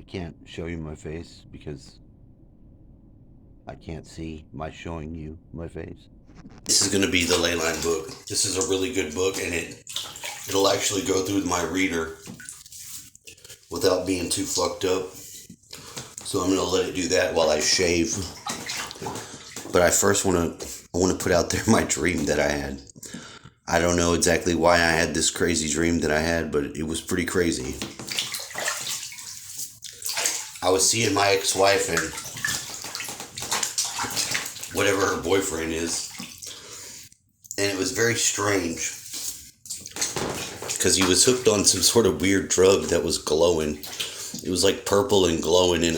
can't show you my face because I can't see my showing you my face. This is going to be the Ley Line book. This is a really good book, and it'll actually go through my reader without being too fucked up. So I'm going to let it do that while I shave. But I first want to put out there my dream that I had. I don't know exactly why I had this crazy dream that I had, but it was pretty crazy. I was seeing my ex-wife and whatever her boyfriend is, and it was very strange because he was hooked on some sort of weird drug that was glowing. It was like purple and glowing in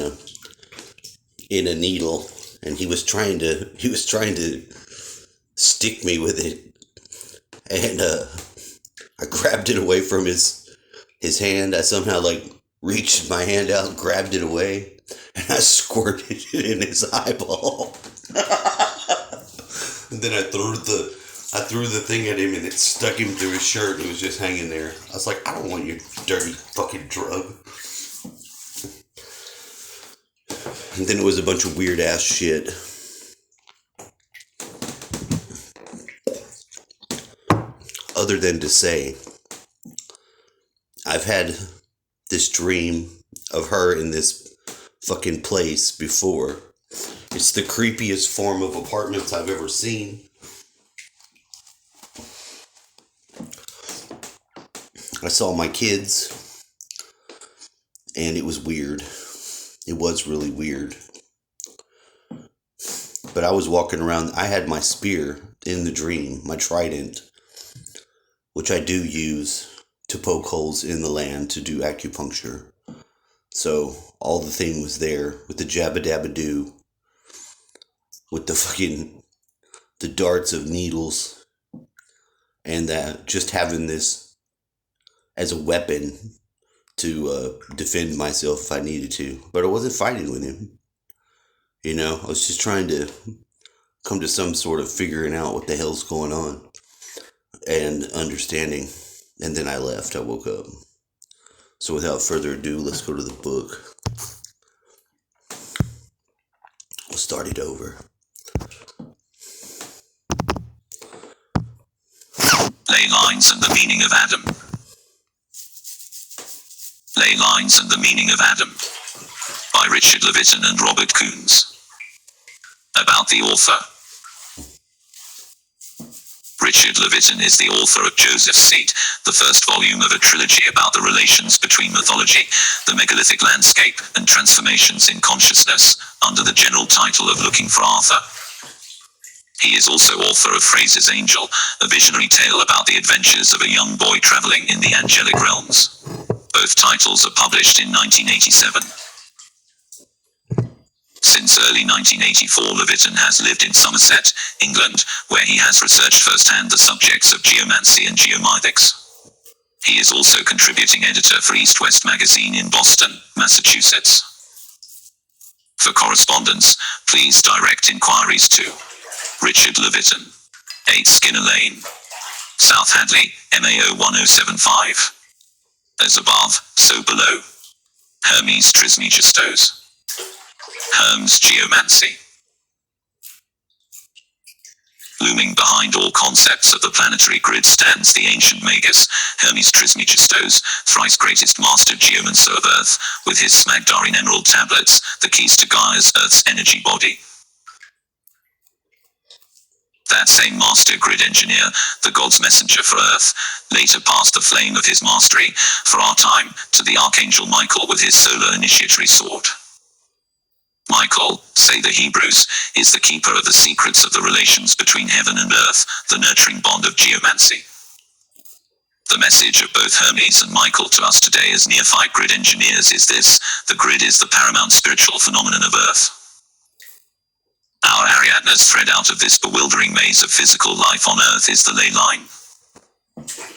a needle, and he was trying to stick me with it, and I grabbed it away from his hand. I somehow reached my hand out, grabbed it away, and I squirted it in his eyeball. And then I threw the thing at him, and it stuck him through his shirt. It was just hanging there. I was like, I don't want your dirty fucking drug. And then it was a bunch of weird ass shit. Other than to say, I've had this dream of her in this fucking place before. It's the creepiest form of apartments I've ever seen. I saw my kids, and it was weird. It was really weird. But I was walking around. I had my spear in the dream, my trident, which I do use to poke holes in the land to do acupuncture. So all the thing was there with the jabba-dabba-doo, with the darts of needles, and that just having this as a weapon to defend myself if I needed to. But I wasn't fighting with him. I was just trying to come to some sort of figuring out what the hell's going on and understanding. And then I left. I woke up. So without further ado, let's go to the book. We'll start it over. Ley Lines and the Meaning of Adam. Ley Lines and the Meaning of Adam, by Richard Levitin and Robert Coons. About the author. Richard Levitin is the author of Joseph's Seed, the first volume of a trilogy about the relations between mythology, the megalithic landscape, and transformations in consciousness, under the general title of Looking for Arthur. He is also author of Fraser's Angel, a visionary tale about the adventures of a young boy traveling in the angelic realms. Both titles are published in 1987. Since early 1984, Levitin has lived in Somerset, England, where he has researched firsthand the subjects of geomancy and geomythics. He is also contributing editor for East West magazine in Boston, Massachusetts. For correspondence, please direct inquiries to Richard Levitin, 8 Skinner Lane, South Hadley, MAO 1075. As above, so below. Hermes Trismegistos. Herm's Geomancy. Looming behind all concepts of the planetary grid stands the ancient magus, Hermes Trismegistos, thrice greatest master geomancer of Earth, with his Smagdarin emerald tablets, the keys to Gaia's Earth's energy body. That same master grid engineer, the god's messenger for Earth, later passed the flame of his mastery, for our time, to the Archangel Michael with his solar initiatory sword. Michael, say the Hebrews, is the keeper of the secrets of the relations between heaven and earth, the nurturing bond of geomancy. The message of both Hermes and Michael to us today as neophyte grid engineers is this: the grid is the paramount spiritual phenomenon of Earth. Our Ariadne's thread out of this bewildering maze of physical life on Earth is the ley line.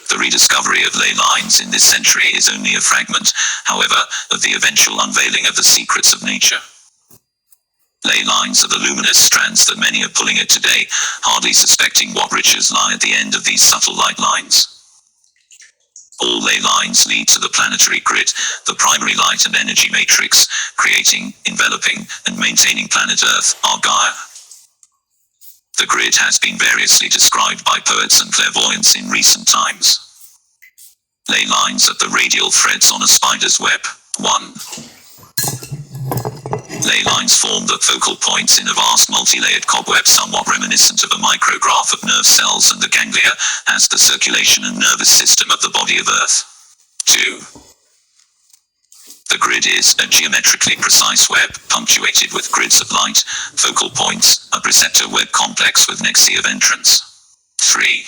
The rediscovery of ley lines in this century is only a fragment, however, of the eventual unveiling of the secrets of nature. Ley lines are the luminous strands that many are pulling at today, hardly suspecting what riches lie at the end of these subtle light lines. All ley lines lead to the planetary grid, the primary light and energy matrix, creating, enveloping, and maintaining planet Earth, our Gaia. The grid has been variously described by poets and clairvoyants in recent times. Ley lines at the radial threads on a spider's web. 1. Ley lines form the focal points in a vast multi-layered cobweb somewhat reminiscent of a micrograph of nerve cells and the ganglia as the circulation and nervous system of the body of Earth. 2. The grid is a geometrically precise web, punctuated with grids of light, focal points, a preceptor web complex with nexi of entrance. 3.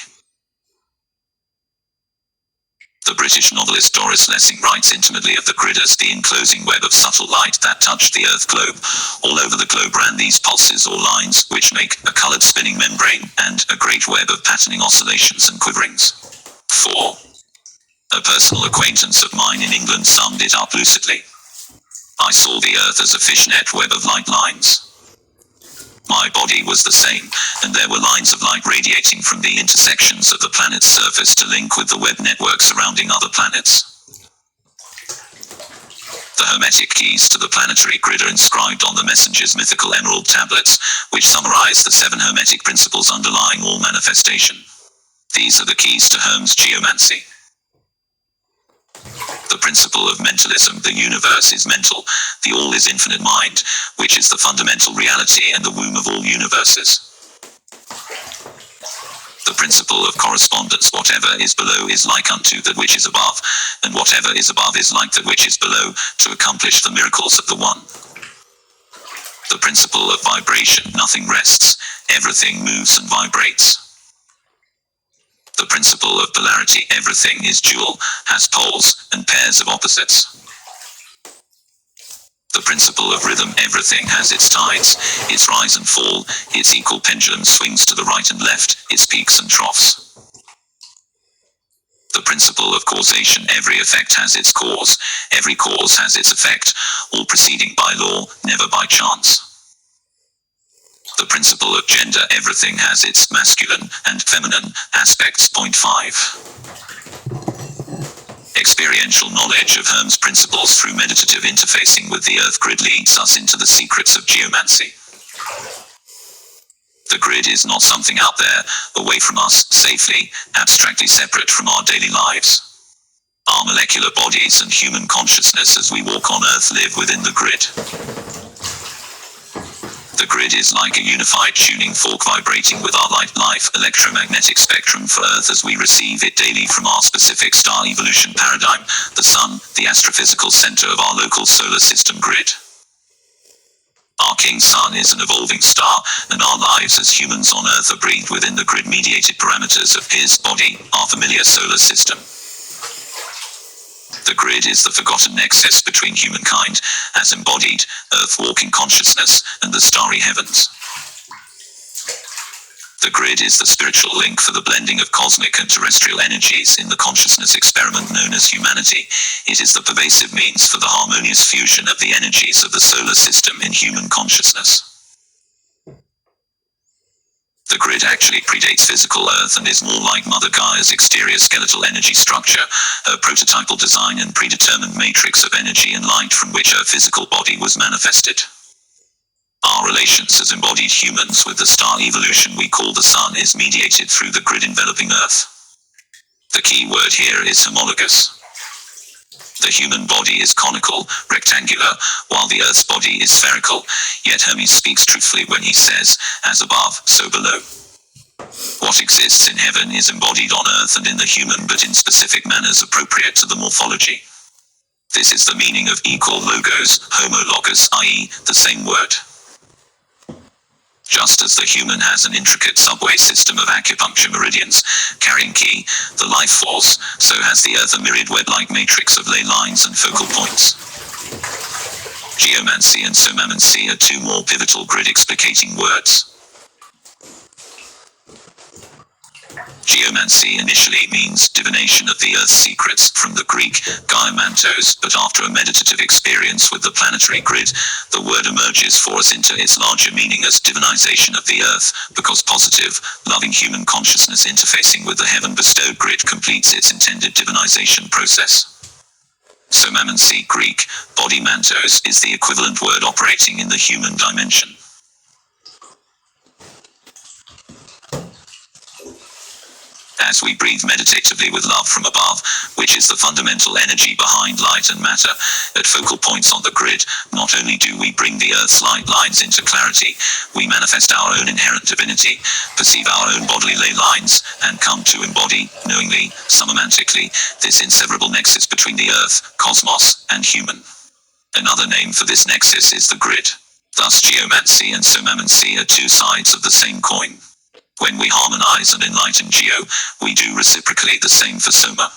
The British novelist Doris Lessing writes intimately of the grid as the enclosing web of subtle light that touched the Earth globe. All over the globe ran these pulses or lines, which make a colored spinning membrane, and a great web of patterning oscillations and quiverings. 4. A personal acquaintance of mine in England summed it up lucidly. I saw the Earth as a fishnet web of light lines. My body was the same, and there were lines of light radiating from the intersections of the planet's surface to link with the web network surrounding other planets. The Hermetic keys to the planetary grid are inscribed on the messenger's mythical emerald tablets, which summarize the 7 Hermetic Principles underlying all manifestation. These are the keys to Herm's Geomancy. The principle of mentalism: the universe is mental, the all is infinite mind, which is the fundamental reality and the womb of all universes. The principle of correspondence: whatever is below is like unto that which is above, and whatever is above is like that which is below, to accomplish the miracles of the one. The principle of vibration: nothing rests, everything moves and vibrates. The principle of polarity: everything is dual, has poles, and pairs of opposites. The principle of rhythm: everything has its tides, its rise and fall, its equal pendulum swings to the right and left, its peaks and troughs. The principle of causation: every effect has its cause, every cause has its effect, all proceeding by law, never by chance. The principle of gender: everything has its masculine and feminine aspects. Point 5. Experiential knowledge of Herm's principles through meditative interfacing with the Earth grid leads us into the secrets of geomancy. The grid is not something out there, away from us, safely, abstractly separate from our daily lives. Our molecular bodies and human consciousness as we walk on Earth live within the grid. The grid is like a unified tuning fork vibrating with our light life electromagnetic spectrum for Earth as we receive it daily from our specific star evolution paradigm, the Sun, the astrophysical center of our local solar system grid. Our King Sun is an evolving star, and our lives as humans on Earth are breathed within the grid-mediated parameters of his body, our familiar solar system. The grid is the forgotten nexus between humankind, as embodied, Earth-walking consciousness, and the starry heavens. The grid is the spiritual link for the blending of cosmic and terrestrial energies in the consciousness experiment known as humanity. It is the pervasive means for the harmonious fusion of the energies of the solar system in human consciousness. The grid actually predates physical Earth and is more like Mother Gaia's exterior skeletal energy structure, her prototypal design and predetermined matrix of energy and light from which her physical body was manifested. Our relations as embodied humans with the star evolution we call the Sun is mediated through the grid enveloping Earth. The key word here is homologous. The human body is conical, rectangular, while the Earth's body is spherical, yet Hermes speaks truthfully when he says, as above, so below. What exists in heaven is embodied on Earth and in the human, but in specific manners appropriate to the morphology. This is the meaning of equal logos, homologous, i.e., the same word. Just as the human has an intricate subway system of acupuncture meridians, carrying ki, the life force, so has the Earth a myriad web-like matrix of ley lines and focal points. Geomancy and somamancy are two more pivotal grid-explicating words. Geomancy initially means divination of the Earth's secrets, from the Greek Geomantos, but after a meditative experience with the planetary grid, the word emerges for us into its larger meaning as divinization of the Earth, because positive, loving human consciousness interfacing with the heaven-bestowed grid completes its intended divinization process. Geomancy, Greek, body mantos, is the equivalent word operating in the human dimension. As we breathe meditatively with love from above, which is the fundamental energy behind light and matter, at focal points on the grid, not only do we bring the Earth's light lines into clarity, we manifest our own inherent divinity, perceive our own bodily ley lines, and come to embody, knowingly, summamantically, this inseparable nexus between the Earth, cosmos, and human. Another name for this nexus is the grid. Thus geomancy and somamancy are two sides of the same coin. When we harmonize and enlighten Geo, we do reciprocally the same for Soma.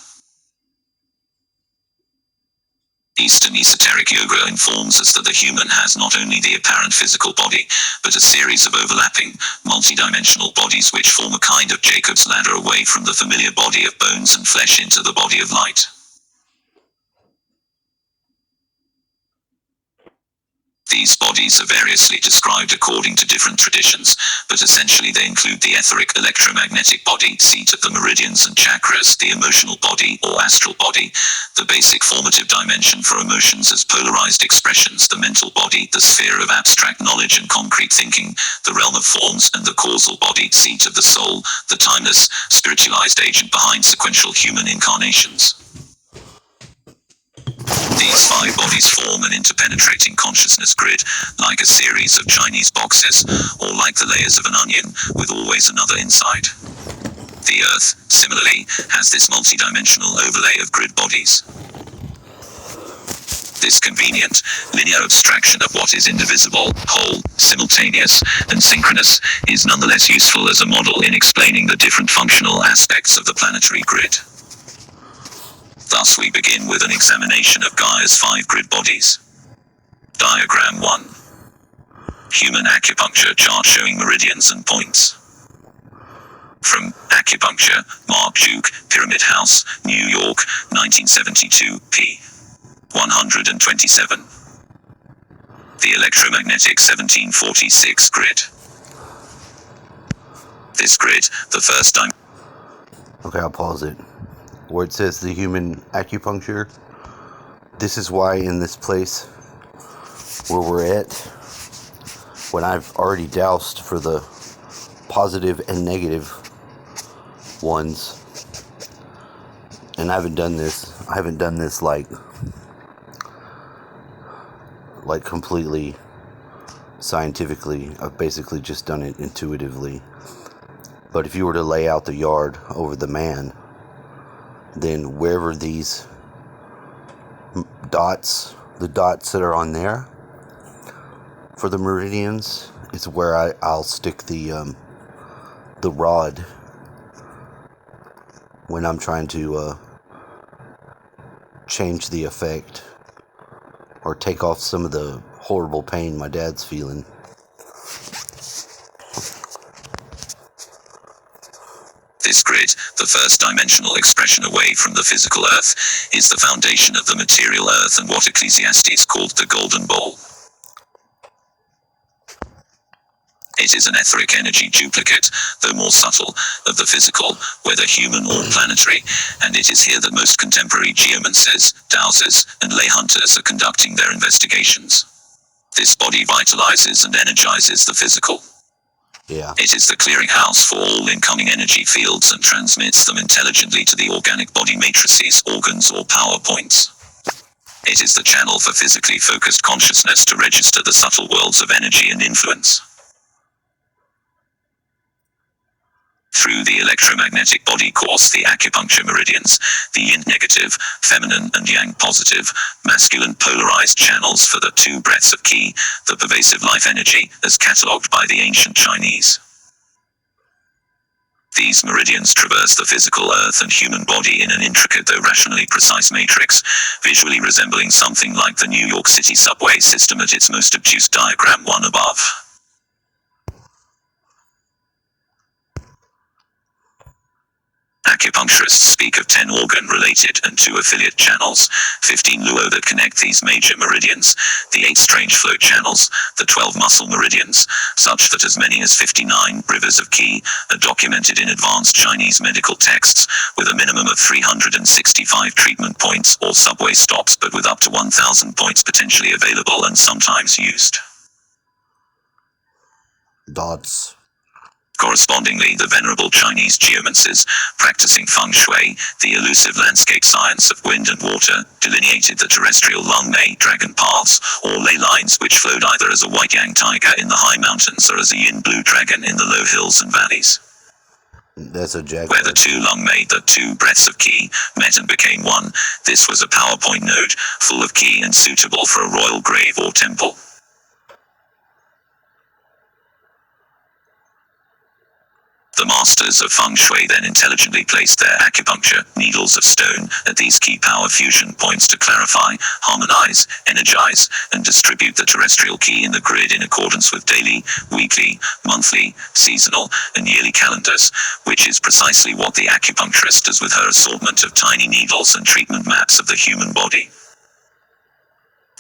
Eastern esoteric yoga informs us that the human has not only the apparent physical body, but a series of overlapping, multidimensional bodies which form a kind of Jacob's ladder away from the familiar body of bones and flesh into the body of light. These bodies are variously described according to different traditions, but essentially they include the etheric electromagnetic body, seat of the meridians and chakras, the emotional body or astral body, the basic formative dimension for emotions as polarized expressions, the mental body, the sphere of abstract knowledge and concrete thinking, the realm of forms, and the causal body, seat of the soul, the timeless, spiritualized agent behind sequential human incarnations. These five bodies form an interpenetrating consciousness grid, like a series of Chinese boxes, or like the layers of an onion, with always another inside. The Earth, similarly, has this multidimensional overlay of grid bodies. This convenient, linear abstraction of what is indivisible, whole, simultaneous, and synchronous is nonetheless useful as a model in explaining the different functional aspects of the planetary grid. Thus we begin with an examination of Gaia's five grid bodies. Diagram 1. Human acupuncture chart showing meridians and points. From Acupuncture, Mark Duke, Pyramid House, New York, 1972, p. 127. The electromagnetic 1746 grid. This grid, the first time. Okay, I'll pause it. Where it says the human acupuncture, this is why in this place where we're at, when I've already doused for the positive and negative ones, and I haven't done this like completely scientifically. I've basically just done it intuitively. But if you were to lay out the yard over the man, then wherever these dots, the dots that are on there for the meridians, is where I'll stick the rod when I'm trying to change the effect or take off some of the horrible pain my dad's feeling. This grid, the first dimensional expression away from the physical Earth, is the foundation of the material Earth and what Ecclesiastes called the Golden Bowl. It is an etheric energy duplicate, though more subtle, of the physical, whether human or planetary, and it is here that most contemporary geomancers, dowsers, and lay hunters are conducting their investigations. This body vitalizes and energizes the physical. Yeah. It is the clearinghouse for all incoming energy fields and transmits them intelligently to the organic body matrices, organs, or power points. It is the channel for physically focused consciousness to register the subtle worlds of energy and influence. Through the electromagnetic body course, the acupuncture meridians, the yin negative, feminine and yang positive, masculine polarized channels for the two breaths of qi, the pervasive life energy, as catalogued by the ancient Chinese. These meridians traverse the physical earth and human body in an intricate though rationally precise matrix, visually resembling something like the New York City subway system at its most obtuse. Diagram 1 above. Acupuncturists speak of 10 organ-related and 2 affiliate channels, 15 luo that connect these major meridians, the 8 strange flow channels, the 12 muscle meridians, such that as many as 59 rivers of qi are documented in advanced Chinese medical texts, with a minimum of 365 treatment points or subway stops, but with up to 1,000 points potentially available and sometimes used. Dots. Correspondingly, the venerable Chinese geomancers, practicing feng shui, the elusive landscape science of wind and water, delineated the terrestrial Lung Mei dragon paths, or ley lines, which flowed either as a white yang tiger in the high mountains or as a yin blue dragon in the low hills and valleys. That's a jaguar. Where the 2 Lung Mei, the 2 breaths of qi, met and became one, this was a PowerPoint node, full of qi and suitable for a royal grave or temple. The masters of feng shui then intelligently placed their acupuncture needles of stone at these key power fusion points to clarify, harmonize, energize, and distribute the terrestrial qi in the grid in accordance with daily, weekly, monthly, seasonal, and yearly calendars, which is precisely what the acupuncturist does with her assortment of tiny needles and treatment maps of the human body.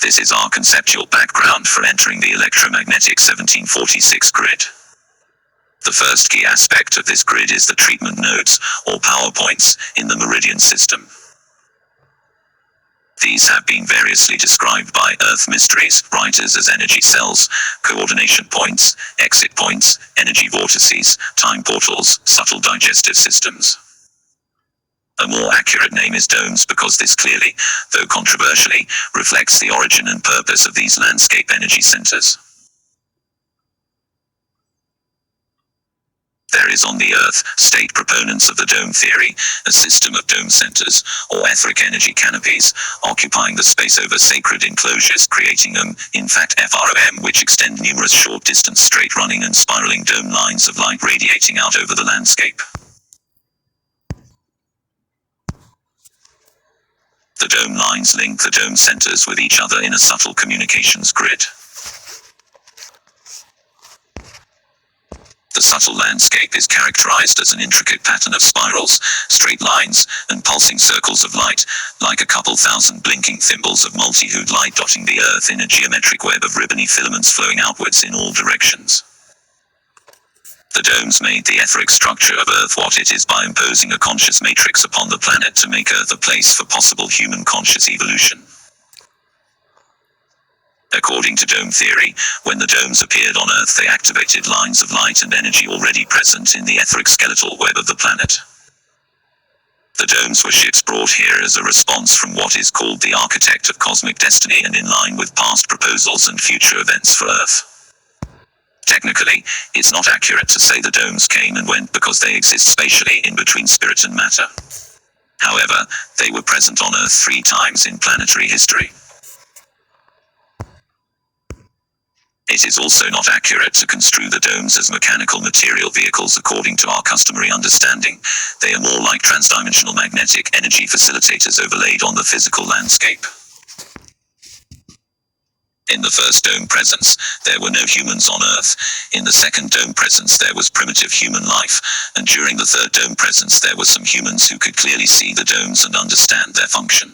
This is our conceptual background for entering the electromagnetic 1746 grid. The first key aspect of this grid is the treatment nodes, or power points, in the meridian system. These have been variously described by Earth mysteries writers as energy cells, coordination points, exit points, energy vortices, time portals, subtle digestive systems. A more accurate name is domes because this clearly, though controversially, reflects the origin and purpose of these landscape energy centers. There is on the Earth, state proponents of the dome theory, a system of dome centers, or etheric energy canopies, occupying the space over sacred enclosures, creating them, in fact FROM, which extend numerous short-distance straight-running and spiraling dome lines of light radiating out over the landscape. The dome lines link the dome centers with each other in a subtle communications grid. The subtle landscape is characterized as an intricate pattern of spirals, straight lines, and pulsing circles of light, like a couple thousand blinking thimbles of multi-hued light dotting the Earth in a geometric web of ribbony filaments flowing outwards in all directions. The domes made the etheric structure of Earth what it is by imposing a conscious matrix upon the planet to make Earth a place for possible human conscious evolution. According to dome theory, when the domes appeared on Earth, they activated lines of light and energy already present in the etheric skeletal web of the planet. The domes were ships brought here as a response from what is called the architect of cosmic destiny and in line with past proposals and future events for Earth. Technically, it's not accurate to say the domes came and went because they exist spatially in between spirit and matter. However, they were present on Earth 3 times in planetary history. It is also not accurate to construe the domes as mechanical material vehicles according to our customary understanding. They are more like transdimensional magnetic energy facilitators overlaid on the physical landscape. In the first dome presence, there were no humans on Earth. In the second dome presence, there was primitive human life. And during the third dome presence, there were some humans who could clearly see the domes and understand their function.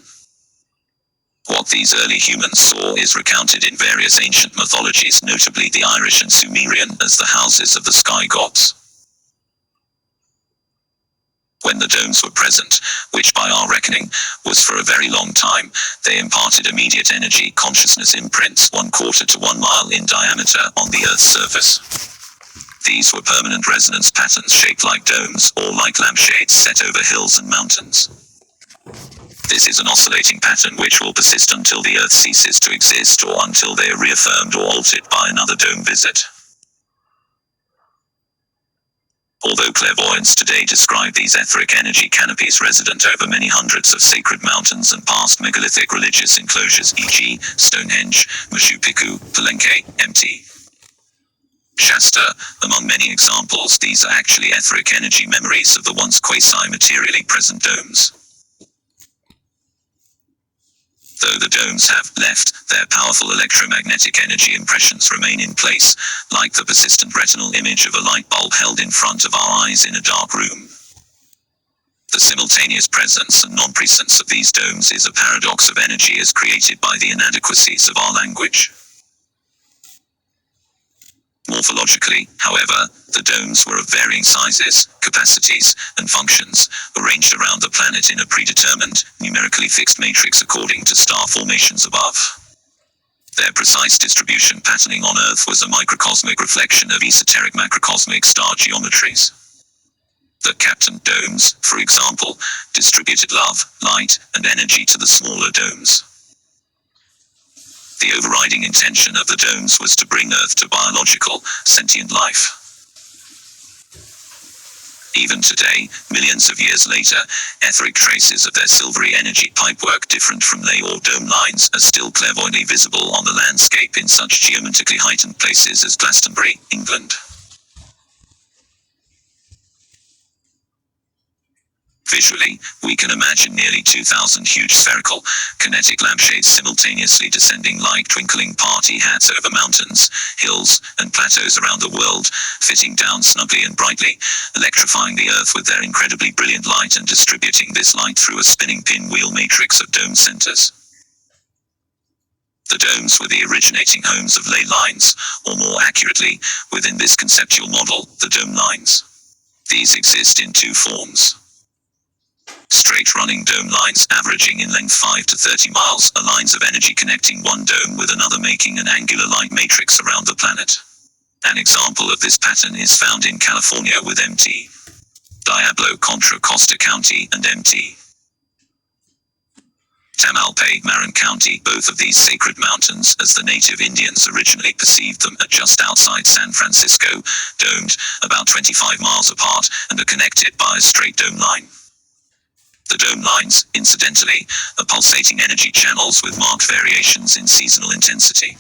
What these early humans saw is recounted in various ancient mythologies, notably the Irish and Sumerian, as the houses of the sky gods. When the domes were present, which by our reckoning was for a very long time, they imparted immediate energy consciousness imprints 1/4 to 1 mile in diameter on the Earth's surface. These were permanent resonance patterns shaped like domes or like lampshades set over hills and mountains. This is an oscillating pattern which will persist until the Earth ceases to exist or until they are reaffirmed or altered by another dome visit. Although clairvoyants today describe these etheric energy canopies resident over many hundreds of sacred mountains and past megalithic religious enclosures, e.g., Stonehenge, Machu Picchu, Palenque, Mt. Shasta, among many examples, these are actually etheric energy memories of the once quasi-materially present domes. Though the domes have left, their powerful electromagnetic energy impressions remain in place, like the persistent retinal image of a light bulb held in front of our eyes in a dark room. The simultaneous presence and non-presence of these domes is a paradox of energy as created by the inadequacies of our language. Morphologically, however, the domes were of varying sizes, capacities, and functions, arranged around the planet in a predetermined, numerically fixed matrix according to star formations above. Their precise distribution patterning on Earth was a microcosmic reflection of esoteric macrocosmic star geometries. The captain domes, for example, distributed love, light, and energy to the smaller domes. The overriding intention of the domes was to bring Earth to biological, sentient life. Even today, millions of years later, etheric traces of their silvery energy pipework different from ley or dome lines are still clairvoyantly visible on the landscape in such geometrically heightened places as Glastonbury, England. Visually, we can imagine nearly 2,000 huge spherical, kinetic lampshades simultaneously descending like twinkling party hats over mountains, hills, and plateaus around the world, fitting down snugly and brightly, electrifying the Earth with their incredibly brilliant light and distributing this light through a spinning pinwheel matrix of dome centers. The domes were the originating homes of ley lines, or more accurately, within this conceptual model, the dome lines. These exist in two forms. Straight-running dome lines averaging in length 5 to 30 miles are lines of energy connecting one dome with another, making an angular light matrix around the planet. An example of this pattern is found in California with Mt. Diablo, Contra Costa County, and Mt. Tamalpay, Marin County. Both of these sacred mountains, as the native Indians originally perceived them, are just outside San Francisco, domed, about 25 miles apart, and are connected by a straight dome line. The dome lines, incidentally, are pulsating energy channels with marked variations in seasonal intensity.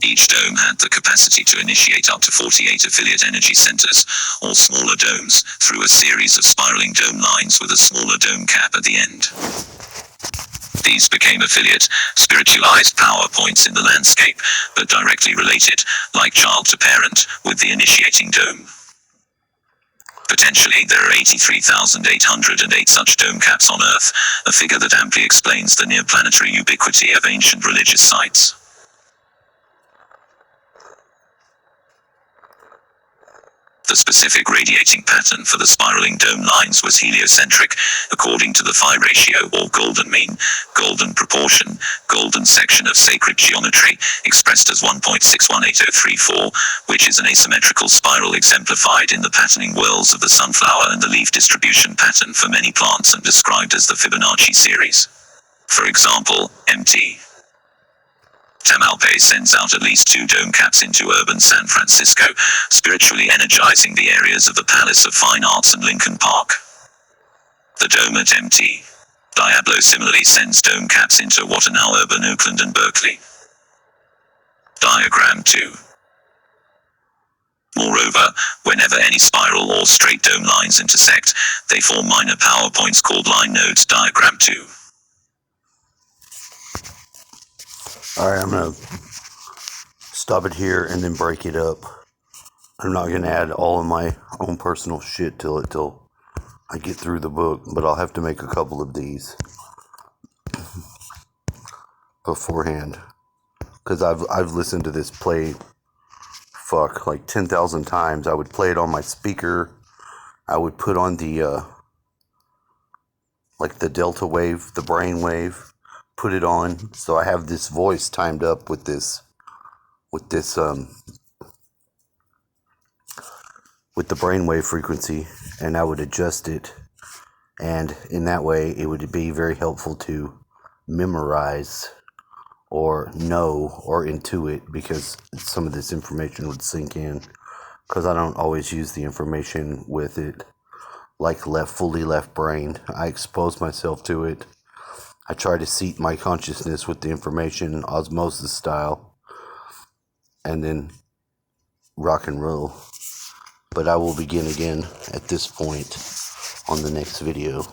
Each dome had the capacity to initiate up to 48 affiliate energy centers, or smaller domes, through a series of spiraling dome lines with a smaller dome cap at the end. These became affiliate, spiritualized power points in the landscape, but directly related, like child to parent, with the initiating dome. Potentially, there are 83,808 such dome caps on Earth, a figure that amply explains the near-planetary ubiquity of ancient religious sites. The specific radiating pattern for the spiraling dome lines was heliocentric, according to the phi ratio, or golden mean, golden proportion, golden section of sacred geometry, expressed as 1.618034, which is an asymmetrical spiral exemplified in the patterning whirls of the sunflower and the leaf distribution pattern for many plants and described as the Fibonacci series. For example, Mt. Tamalpay sends out at least 2 dome caps into urban San Francisco, spiritually energizing the areas of the Palace of Fine Arts and Lincoln Park. The dome at Mt. Diablo similarly sends dome caps into what are now urban Oakland and Berkeley. Diagram 2. Moreover, whenever any spiral or straight dome lines intersect, they form minor power points called line nodes. Diagram 2. Alright, I'm going to stop it here and then break it up. I'm not going to add all of my own personal shit till I get through the book, but I'll have to make a couple of these beforehand. Because I've listened to this play, like 10,000 times. I would play it on my speaker. I would put on the, like the delta wave, the brain wave. Put it on, so I have this voice timed up with the brainwave frequency, and I would adjust it, and in that way it would be very helpful to memorize or know or intuit, because some of this information would sink in, because I don't always use the information with it like fully left-brained. I expose myself to it. I try to seat my consciousness with the information, osmosis style, and then rock and roll. But I will begin again at this point on the next video.